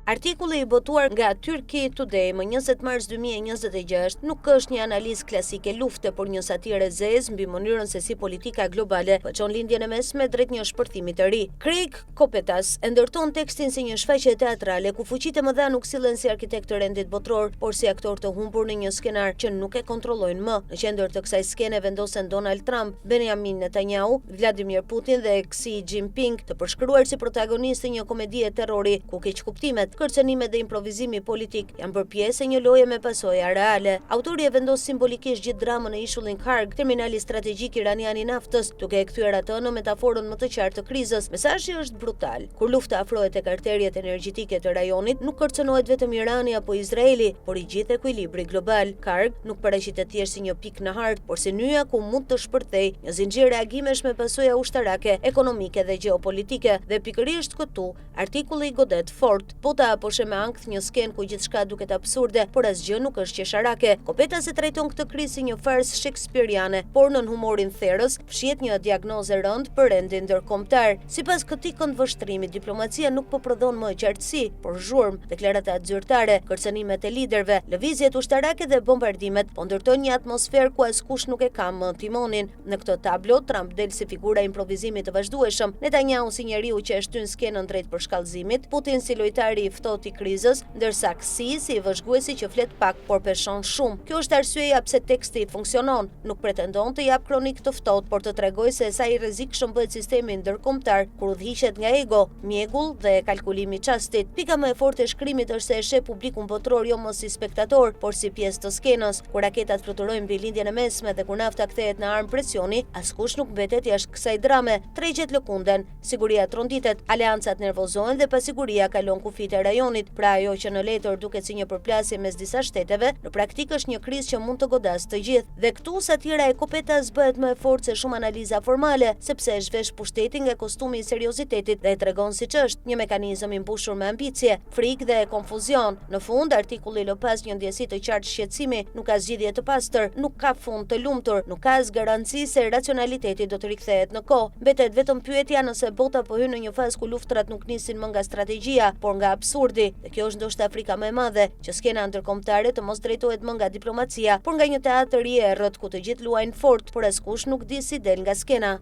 Artikulli i botuar nga Turkey Today më 20 mars 2026 nuk është një analizë klasike lufte, por një satire zezë mbi mënyrën se si politika globale po çon lindjen e mesme drejt një shpërthimi të ri. Craig Kopetas e ndërton tekstin si një shfaqje teatrale ku fuqitë e mëdha nuk sillen si arkitekt të rendit botror, por si aktor të humbur në një skenar që nuk e kontrollojnë më. Në qendër të kësaj skene vendosen Donald Trump, Benjamin Netanyahu, Vladimir Putin dhe Xi Jinping, të përshkruar si protagonistë një komedie terrori ku keqkuptimet, kërcënimet dhe improvizimi politik janë bërë pjesë e një loje me pasoja reale. Autori e vendos simbolikisht gjithë dramën e ishullin Karg, terminali strategjik iranian i naftës, duke e kthyer atë në metaforën më të qartë të krizës. Mesazhi është brutal. Kur lufta afrohet tek arteriet energjetike të rajonit, nuk kërcënohet vetëm Irani apo Izraeli, por i gjithë ekuilibri global. Karg nuk paraqitet thjesht si një pikë në hartë, por si nyja ku mund të shpërthej një zinxhir reagimesh me pasoja ushtarake, ekonomike dhe gjeopolitike. Dhe pikërisht këtu, artikulli godet fort. Apo shë me ankth një sken ku gjithçka duket absurde, por asgjë nuk është qesharake. Kopetas e trajton këtë krizë si një farsë shekspiriane, por nën humorin therrës fshihet një diagnoze rënd për rendin ndërkombëtar. Sipas këtij këndvështrimi, diplomacia nuk po prodhon më qartësi, por zhurmë, deklaratat zyrtare, kërcënimet e liderëve, lëvizjet ushtarake dhe bombardimet po ndërtojnë një atmosferë ku askush nuk e ka më timonin. Në këtë tablo, Trump del si figura e improvizimit të vazhdueshëm, Netanyahu si njeriu që e shtyn skenën drejt përshkallëzimit, Putin si lojtari i ftohtë i krizës, ndërsa Xi si vëzhguesi që flet pak por peshon shumë. Kjo është arsyeja pse teksti funksionon. Nuk pretendon të jap kronik të ftohtë, por të tregojë se sa i rrezikshëm bëhet sistemi ndërkombëtar kur udhëhiqet nga ego, mjegull dhe kalkulimi i çastit. Pika më e fortë e shkrimit është se e sheh publikun botror jo më si spektator, por si pjesë të skenës. Kur raketat fluturojnë mbi lindjen e mesme dhe kur nafta kthehet në armë presioni, askush nuk mbetet jashtë kësaj drame. Tregjet lëkunden, siguria tronditet, aleancat nervozohen dhe pasiguria kalon kufit e rajonit. Pra ajo që në letër duket si një përplasje mes disa shteteve, në praktikë është një krizë që mund të godasë të gjithë. Dhe këtu satira e Kopetas bëhet më e fortë se shumë analiza formale, sepse e zhvesh pushtetin nga kostumi i seriozitetit dhe e tregon siç është, një mekanizëm i mbushur me ambicie, frikë dhe konfuzion. Në fund, artikulli lë pas një ndjesi të qartë shqetësimi, nuk ka zgjidhje të pastër, nuk ka fund të lumtur, nuk ka as garanci se racionaliteti do të rikthehet në kohë. Mbetet vetëm pyetja nëse bota po hyn në një fazë ku luftrat nuk nisin më nga strategjia, por nga absurdi. Dhe kjo është ndoshta frika më e madhe, që skena ndërkombëtare të mos drejtohet më nga diplomacia, por nga një teatër i errët ku të gjithë luajnë fort, por askush nuk di si del nga skena.